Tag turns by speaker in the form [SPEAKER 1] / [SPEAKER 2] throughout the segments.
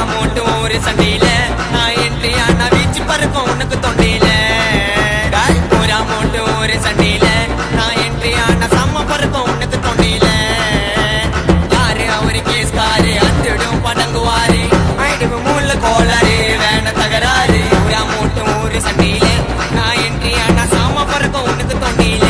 [SPEAKER 1] மூட்டு ஒரு சண்டையில நான் என்ட்ரி ஆனா வீச்சு பறக்கும் உனக்கு தொண்டையில ஊரா மூட்டு ஒரு சண்டையில நான் என்ட்ரி ஆனா செம்ம பறக்கும் உனக்கு தொண்டையில யாரு அவரு கேஸ்காரு அத்திடும் படங்குவாரு ஐடுவு மூல கோளாறு வேண தகராறு ஊரா மூட்டு ஒரு சண்டையில நான் என்ட்ரி ஆனா செம்ம பறக்கும் உனக்கு தொண்டையில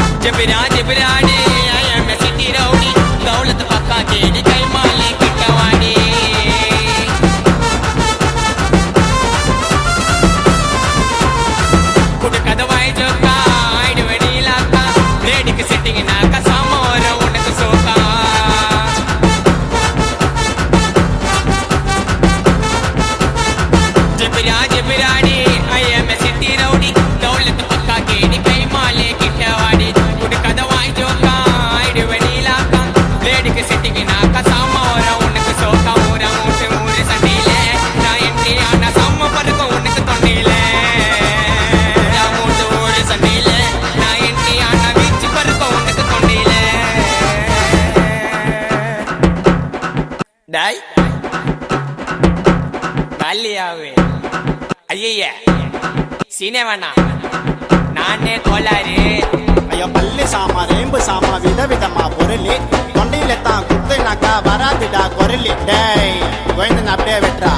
[SPEAKER 1] जबराने आया मैं सिटी रौडी दौलत पक्का केड़ी कई माले किटवाड़ी कुट कदवाई जोका आइड वेडी लाका रेडी के सेटिंग ना का सामोर उनक सोका जबराने आया मैं सिटी रौडी दौलत पक्का केड़ी कई माले किटवाड़ी டாய் பள்ளியாவே ஐயா சீனே வேணா நானே கோளாறு
[SPEAKER 2] ஐயோ பள்ளி சாமா ரேம்பு சாமா விதவிதமா பொருளி தொண்டையில தான் குத்துனாக்கா வராதுடா குரலி டேய் கோயந்தன் அப்படியே வெட்டுறா